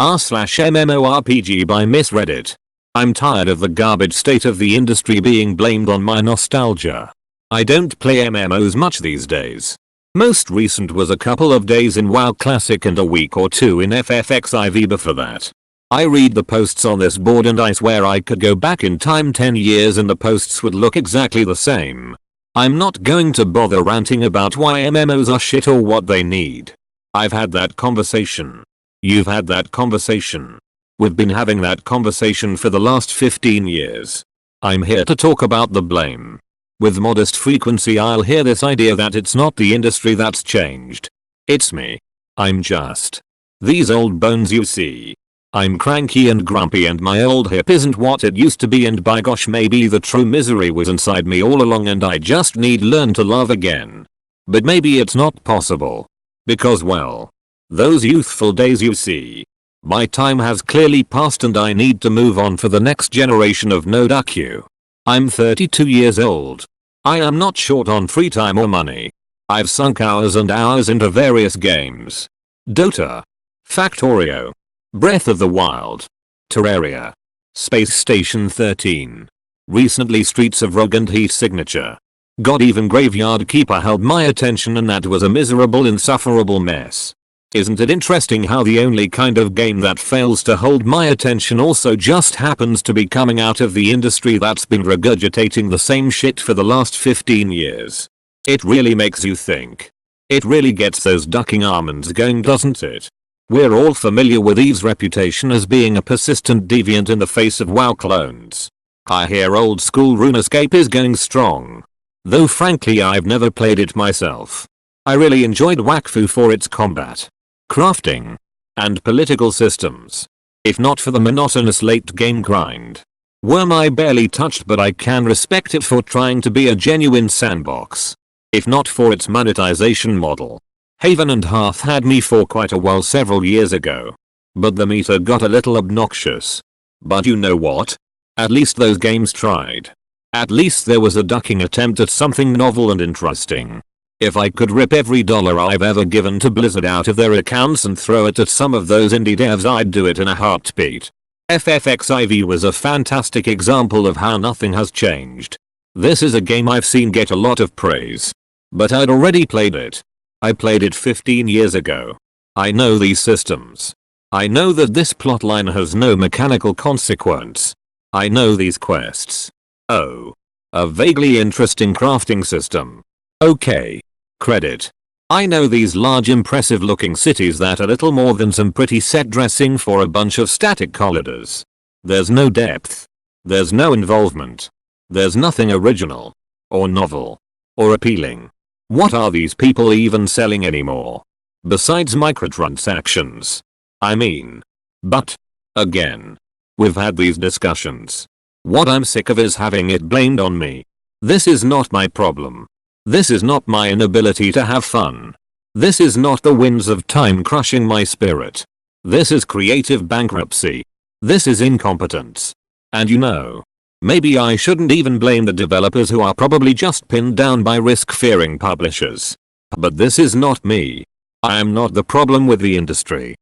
r/MMORPG by Miss Reddit. I'm tired of the garbage state of the industry being blamed on my nostalgia. I don't play MMOs much these days. Most recent was a couple of days in WoW Classic and a week or two in FFXIV before that. I read the posts on this board and I swear I could go back in time 10 years and the posts would look exactly the same. I'm not going to bother ranting about why MMOs are shit or what they need. I've had that conversation. You've had that conversation. We've been having that conversation for the last 15 years. I'm here to talk about the blame. With modest frequency I'll hear this idea that it's not the industry that's changed. It's me. I'm just these old bones you see. I'm cranky and grumpy and my old hip isn't what it used to be, and by gosh maybe the true misery was inside me all along and I just need learn to love again. But maybe it's not possible. Because well, those youthful days you see. My time has clearly passed and I need to move on for the next generation of Nodaku. I'm 32 years old. I am not short on free time or money. I've sunk hours and hours into various games. Dota. Factorio. Breath of the Wild. Terraria. Space Station 13. Recently Streets of Rogue and Heat Signature. God, even Graveyard Keeper held my attention and that was a miserable, insufferable mess. Isn't it interesting how the only kind of game that fails to hold my attention also just happens to be coming out of the industry that's been regurgitating the same shit for the last 15 years. It really makes you think. It really gets those ducking almonds going, doesn't it? We're all familiar with Eve's reputation as being a persistent deviant in the face of WoW clones. I hear old school RuneScape is going strong. Though frankly I've never played it myself. I really enjoyed Wakfu for its combat, crafting, and political systems. If not for the monotonous late game grind. Worm I barely touched, but I can respect it for trying to be a genuine sandbox. If not for its monetization model. Haven and Hearth had me for quite a while several years ago. But the meter got a little obnoxious. But you know what? At least those games tried. At least there was a ducking attempt at something novel and interesting. If I could rip every dollar I've ever given to Blizzard out of their accounts and throw it at some of those indie devs, I'd do it in a heartbeat. FFXIV was a fantastic example of how nothing has changed. This is a game I've seen get a lot of praise. But I'd already played it. I played it 15 years ago. I know these systems. I know that this plotline has no mechanical consequence. I know these quests. Oh. A vaguely interesting crafting system. Okay. Credit. I know these large impressive looking cities that are little more than some pretty set dressing for a bunch of static corridors. There's no depth. There's no involvement. There's nothing original. Or novel. Or appealing. What are these people even selling anymore? Besides microtransactions. I mean. But. Again. We've had these discussions. What I'm sick of is having it blamed on me. This is not my problem. This is not my inability to have fun. This is not the winds of time crushing my spirit. This is creative bankruptcy. This is incompetence. And you know. Maybe I shouldn't even blame the developers who are probably just pinned down by risk-fearing publishers. But this is not me. I am not the problem with the industry.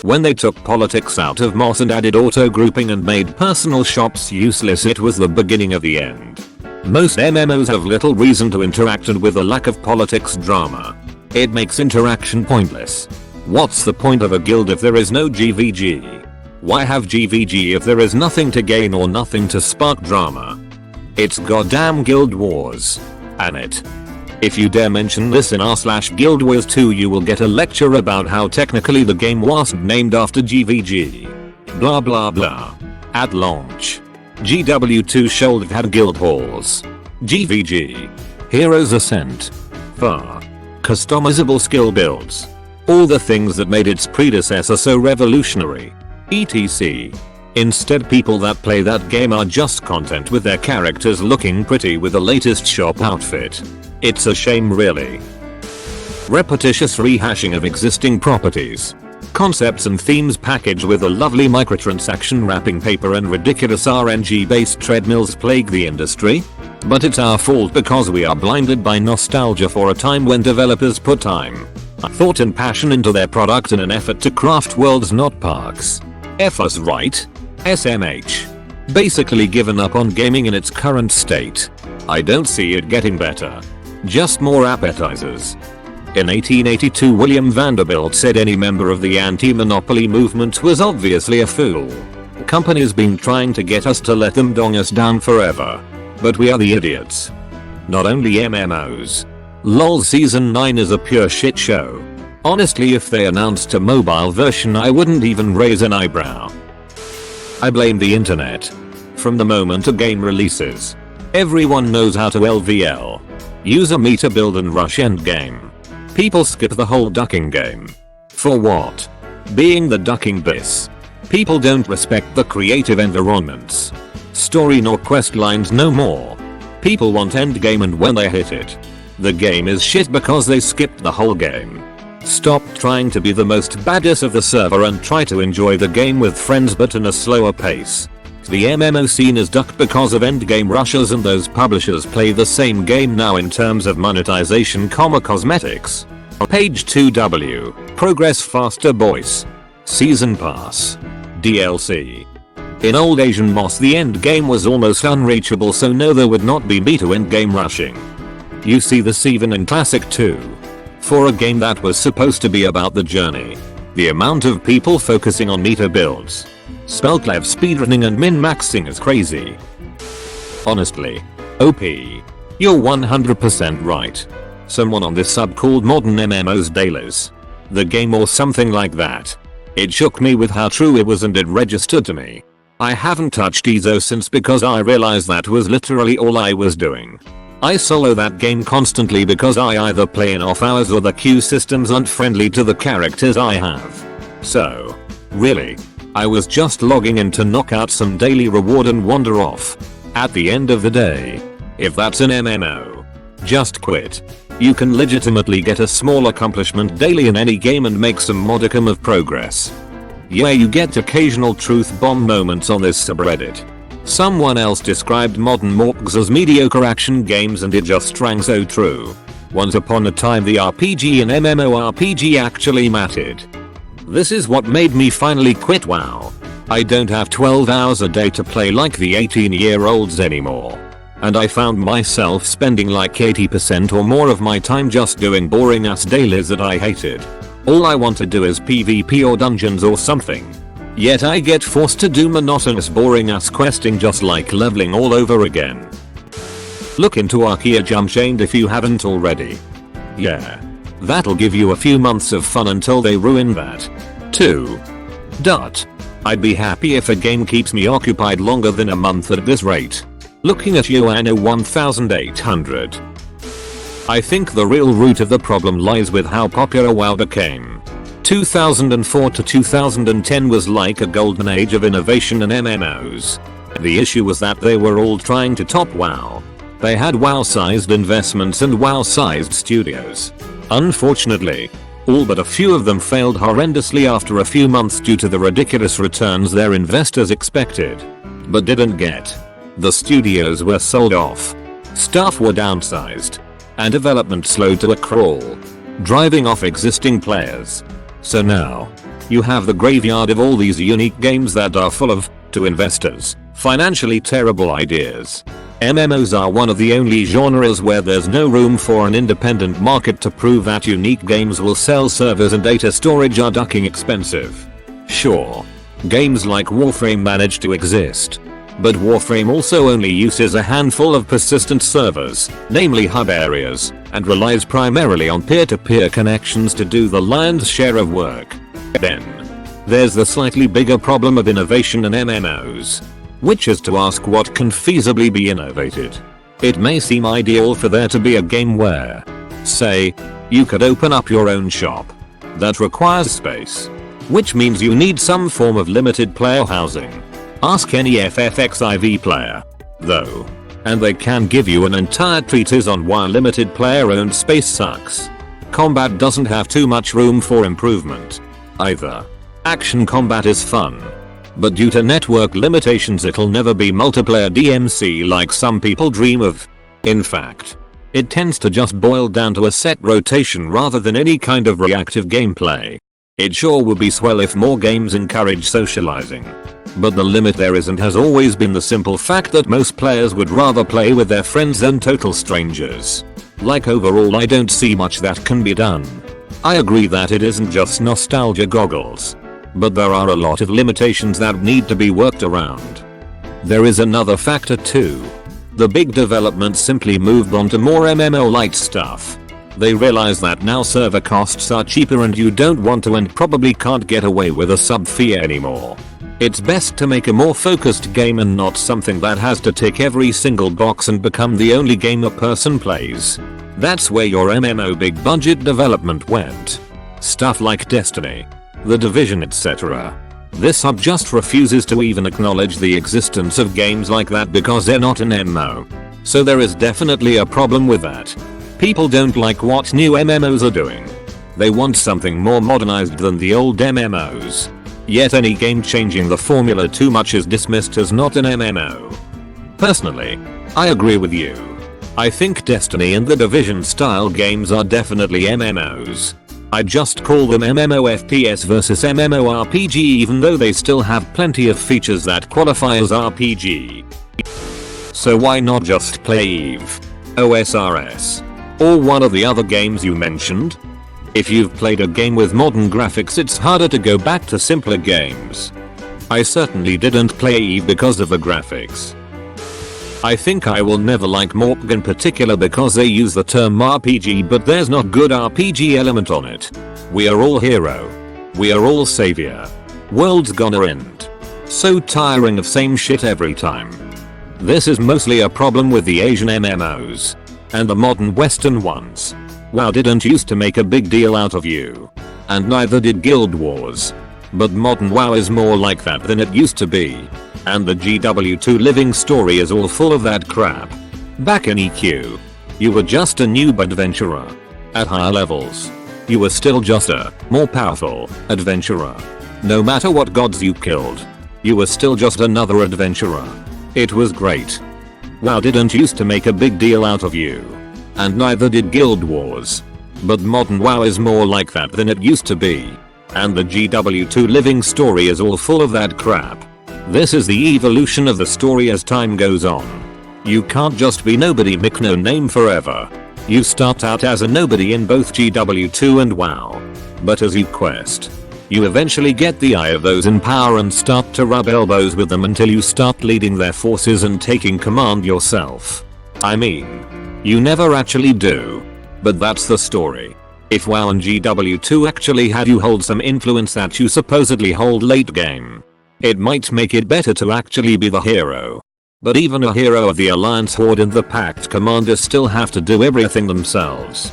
When they took politics out of MOS and added auto-grouping and made personal shops useless, it was the beginning of the end. Most MMOs have little reason to interact, and with a lack of politics drama, it makes interaction pointless. What's the point of a guild if there is no GVG? Why have GVG if there is nothing to gain or nothing to spark drama? It's goddamn Guild Wars. And it. If you dare mention this in r/Guild Wars 2, you will get a lecture about how technically the game wasn't named after GVG. Blah blah blah. At launch. GW2 should have had guild halls. GVG. Heroes Ascent. FAR. Customizable skill builds. All the things that made its predecessor so revolutionary. etc. Instead, people that play that game are just content with their characters looking pretty with the latest shop outfit. It's a shame, really. Repetitious rehashing of existing properties, concepts and themes packaged with a lovely microtransaction wrapping paper and ridiculous RNG based treadmills plague the industry. But it's our fault because we are blinded by nostalgia for a time when developers put time, thought and passion into their product in an effort to craft worlds not parks. F us right? SMH. Basically given up on gaming in its current state. I don't see it getting better. Just more appetizers. In 1882 William Vanderbilt said any member of the anti-monopoly movement was obviously a fool. Companies been trying to get us to let them dong us down forever. But we are the idiots. Not only MMOs. LOL Season 9 is a pure shit show. Honestly, if they announced a mobile version I wouldn't even raise an eyebrow. I blame the internet. From the moment a game releases, everyone knows how to LVL. Use a meter build and rush endgame. People skip the whole ducking game. For what? Being the ducking bis. People don't respect the creative environments. Story nor quest lines no more. People want endgame, and when they hit it, the game is shit because they skipped the whole game. Stop trying to be the most badass of the server and try to enjoy the game with friends, but in a slower pace. The MMO scene is ducked because of endgame rushes, and those publishers play the same game now in terms of monetization, cosmetics. Page 2W. Progress faster boys. Season Pass. DLC. In old Asian Moss the endgame was almost unreachable, so no, there would not be me to endgame rushing. You see this even in Classic 2. For a game that was supposed to be about the journey, the amount of people focusing on meter builds, spellclev speedrunning and min-maxing is crazy. Honestly. OP. You're 100% right. Someone on this sub called Modern MMOs Dailies. The game or something like that. It shook me with how true it was, and it registered to me. I haven't touched EZO since because I realized that was literally all I was doing. I solo that game constantly because I either play in off hours or the queue systems aren't friendly to the characters I have. So, really, I was just logging in to knock out some daily reward and wander off. At the end of the day, if that's an MMO, just quit. You can legitimately get a small accomplishment daily in any game and make some modicum of progress. Yeah, you get occasional truth bomb moments on this subreddit. Someone else described modern MMORPGs as mediocre action games, and it just rang so true. Once upon a time the RPG and MMORPG actually mattered. This is what made me finally quit WoW. I don't have 12 hours a day to play like the 18-year-olds anymore. And I found myself spending like 80% or more of my time just doing boring ass dailies that I hated. All I want to do is PvP or dungeons or something. Yet I get forced to do monotonous boring ass questing just like leveling all over again. Look into Archaea Jump Chained if you haven't already. Yeah. That'll give you a few months of fun until they ruin that. 2. I'd be happy if a game keeps me occupied longer than a month at this rate. Looking at you Anno 1800. I think the real root of the problem lies with how popular WoW became. 2004 to 2010 was like a golden age of innovation in MMOs. The issue was that they were all trying to top WoW. They had WoW-sized investments and WoW-sized studios. Unfortunately, all but a few of them failed horrendously after a few months due to the ridiculous returns their investors expected, but didn't get. The studios were sold off, staff were downsized, and development slowed to a crawl, driving off existing players. So now, you have the graveyard of all these unique games that are full of, to investors, financially terrible ideas. MMOs are one of the only genres where there's no room for an independent market to prove that unique games will sell. Servers and data storage are ducking expensive. Sure, games like Warframe manage to exist, but Warframe also only uses a handful of persistent servers, namely hub areas, and relies primarily on peer-to-peer connections to do the lion's share of work. Then, there's the slightly bigger problem of innovation in MMOs, which is to ask what can feasibly be innovated. It may seem ideal for there to be a game where, say, you could open up your own shop. That requires space, which means you need some form of limited player housing. Ask any FFXIV player, though, and they can give you an entire treatise on why limited player-owned space sucks. Combat doesn't have too much room for improvement, either. Action combat is fun, but due to network limitations it'll never be multiplayer DMC like some people dream of. In fact, It tends to just boil down to a set rotation rather than any kind of reactive gameplay. It sure would be swell if more games encourage socializing. But the limit there is and has always been the simple fact that most players would rather play with their friends than total strangers. Like overall I don't see much that can be done. I agree that it isn't just nostalgia goggles. But there are a lot of limitations that need to be worked around. There is another factor too. The big developments simply moved on to more MMO light stuff. They realize that now server costs are cheaper and you don't want to and probably can't get away with a sub fee anymore. It's best to make a more focused game and not something that has to tick every single box and become the only game a person plays. That's where your MMO big budget development went. Stuff like Destiny, The Division, etc. This sub just refuses to even acknowledge the existence of games like that because they're not an MMO. So there is definitely a problem with that. People don't like what new MMOs are doing. They want something more modernized than the old MMOs. Yet any game changing the formula too much is dismissed as not an MMO. Personally, I agree with you. I think Destiny and The Division style games are definitely MMOs. I just call them MMOFPS versus MMORPG even though they still have plenty of features that qualify as RPG. So why not just play EVE, OSRS, or one of the other games you mentioned? If you've played a game with modern graphics it's harder to go back to simpler games. I certainly didn't play EVE because of the graphics. I think I will never like MMORPG in particular because they use the term RPG but there's not good RPG element on it. We are all hero. We are all savior. World's gonna end. So tiring of same shit every time. This is mostly a problem with the Asian MMOs. And the modern Western ones. WoW didn't used to make a big deal out of you. And neither did Guild Wars. But modern WoW is more like that than it used to be. And the GW2 living story is all full of that crap. Back in EQ, you were just a noob adventurer. At higher levels, you were still just a more powerful adventurer. No matter what gods you killed, you were still just another adventurer. It was great. WoW didn't used to make a big deal out of you. And neither did Guild Wars. But modern WoW is more like that than it used to be. And the GW2 living story is all full of that crap. This is the evolution of the story as time goes on. You can't just be nobody Mick no name forever. You start out as a nobody in both GW2 and WoW. But as you quest, you eventually get the eye of those in power and start to rub elbows with them until you start leading their forces and taking command yourself. I mean, you never actually do. But that's the story. If WoW and GW2 actually had you hold some influence that you supposedly hold late game, it might make it better to actually be the hero. But even a hero of the Alliance Horde and the Pact commanders still have to do everything themselves.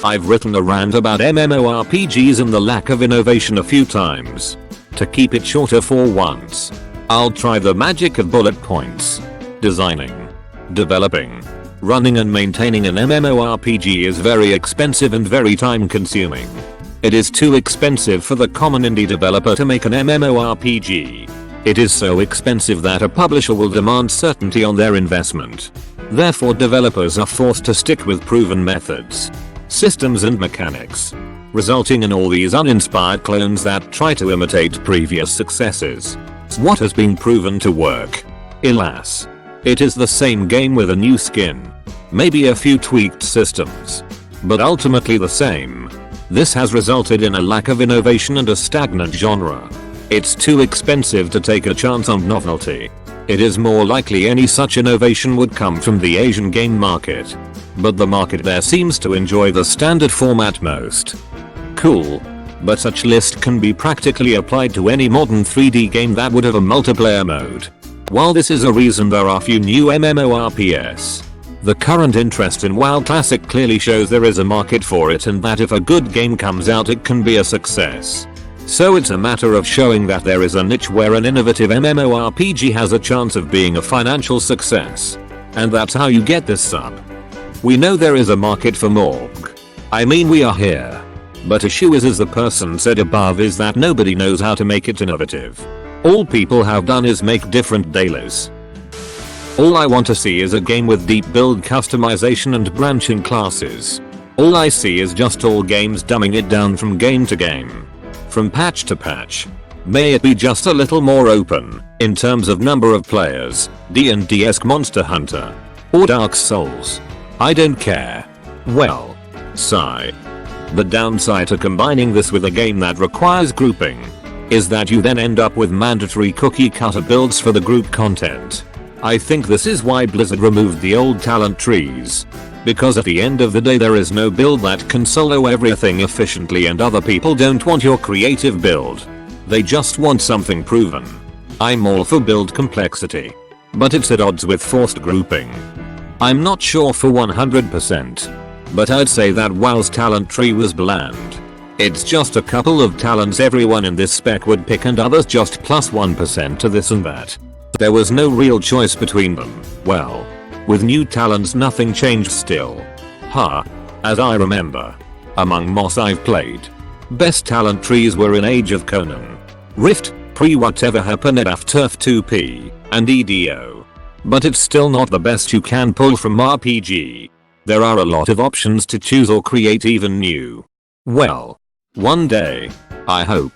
I've written a rant about MMORPGs and the lack of innovation a few times. To keep it shorter for once, I'll try the magic of bullet points. Designing, developing, running and maintaining an MMORPG is very expensive and very time consuming. It is too expensive for the common indie developer to make an MMORPG. It is so expensive that a publisher will demand certainty on their investment. Therefore developers are forced to stick with proven methods, systems and mechanics, resulting in all these uninspired clones that try to imitate previous successes. What has been proven to work? Alas, it is the same game with a new skin. Maybe a few tweaked systems. But ultimately the same. This has resulted in a lack of innovation and a stagnant genre. It's too expensive to take a chance on novelty. It is more likely any such innovation would come from the Asian game market. But the market there seems to enjoy the standard format most. Cool. But such list can be practically applied to any modern 3D game that would have a multiplayer mode. While this is a reason there are few new MMORPGs, the current interest in WoW Classic clearly shows there is a market for it and that if a good game comes out it can be a success. So it's a matter of showing that there is a niche where an innovative MMORPG has a chance of being a financial success. And that's how you get this sub. We know there is a market for MMORPG. I mean we are here. But issue is as the person said above is that nobody knows how to make it innovative. All people have done is make different dailies. All I want to see is a game with deep build customization and branching classes. All I see is just all games dumbing it down from game to game. From patch to patch. May it be just a little more open, in terms of number of players, D&D-esque Monster Hunter. Or Dark Souls. I don't care. Well. Sigh. The downside to combining this with a game that requires grouping is that you then end up with mandatory cookie cutter builds for the group content. I think this is why Blizzard removed the old talent trees. Because at the end of the day there is no build that can solo everything efficiently and other people don't want your creative build. They just want something proven. I'm all for build complexity. But it's at odds with forced grouping. I'm not sure for 100%. But I'd say that WoW's talent tree was bland. It's just a couple of talents everyone in this spec would pick and others just plus 1% to this and that. There was no real choice between them. Well, with new talents nothing changed still. As I remember. Among MOS I've played. Best talent trees were in Age of Conan, Rift, pre-whatever happened at Turf 2P, and EDO. But it's still not the best you can pull from RPG. There are a lot of options to choose or create even new. Well. One day. I hope.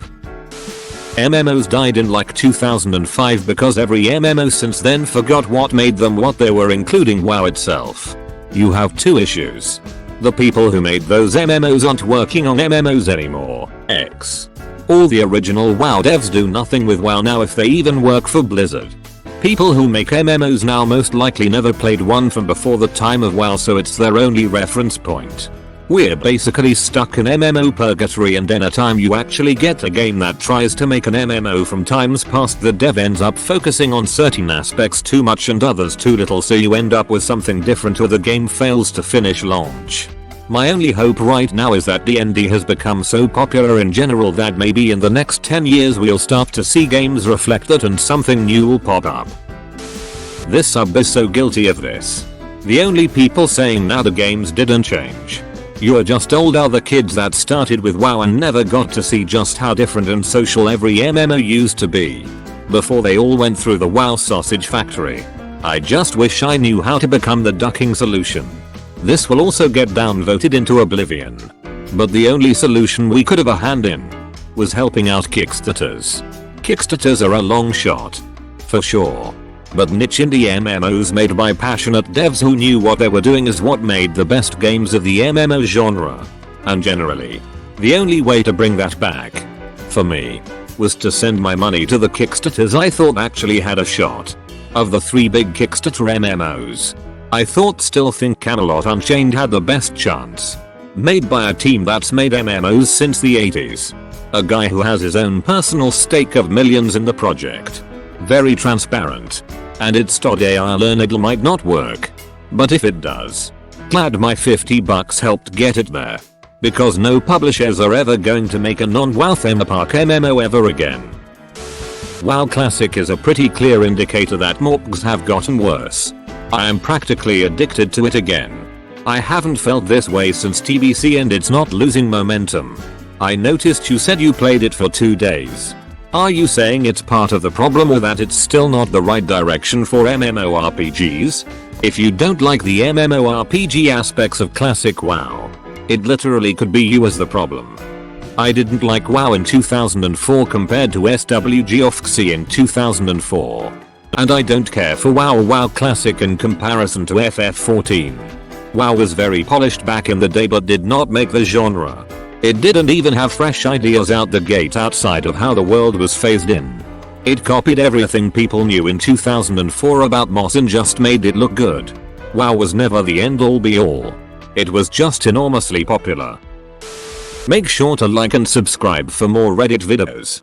MMOs died in like 2005 because every MMO since then forgot what made them what they were, including WoW itself. You have two issues. The people who made those MMOs aren't working on MMOs anymore. X. All the original WoW devs do nothing with WoW now if they even work for Blizzard. People who make MMOs now most likely never played one from before the time of WoW, so it's their only reference point. We're basically stuck in MMO Purgatory, and anytime you actually get a game that tries to make an MMO from times past, the dev ends up focusing on certain aspects too much and others too little, so you end up with something different or the game fails to finish launch. My only hope right now is that D&D has become so popular in general that maybe in the next 10 years we'll start to see games reflect that and something new will pop up. This sub is so guilty of this. The only people saying now the games didn't change. You're just old other kids that started with WoW and never got to see just how different and social every MMO used to be. Before they all went through the WoW sausage factory. I just wish I knew how to become the ducking solution. This will also get downvoted into oblivion. But the only solution we could have a hand in was helping out Kickstarters. Kickstarters are a long shot. For sure. But niche indie MMOs made by passionate devs who knew what they were doing is what made the best games of the MMO genre. And generally, the only way to bring that back, for me, was to send my money to the Kickstarters I thought actually had a shot. Of the 3 big Kickstarter MMOs, I still think Camelot Unchained had the best chance. Made by a team that's made MMOs since the 80s. A guy who has his own personal stake of millions in the project. Very transparent. And it's today I learn it might not work. But if it does, glad my $50 helped get it there. Because no publishers are ever going to make a non-WoW theme park MMO ever again. WoW Classic is a pretty clear indicator that MMOs have gotten worse. I am practically addicted to it again. I haven't felt this way since TBC and it's not losing momentum. I noticed you said you played it for 2 days. Are you saying it's part of the problem or that it's still not the right direction for MMORPGs? If you don't like the MMORPG aspects of classic WoW, it literally could be you as the problem. I didn't like WoW in 2004 compared to SWG or FXE in 2004. And I don't care for WoW Classic in comparison to FF14. WoW was very polished back in the day but did not make the genre. It didn't even have fresh ideas out the gate outside of how the world was phased in. It copied everything people knew in 2004 about MOS and just made it look good. WoW was never the end all be all. It was just enormously popular. Make sure to like and subscribe for more Reddit videos.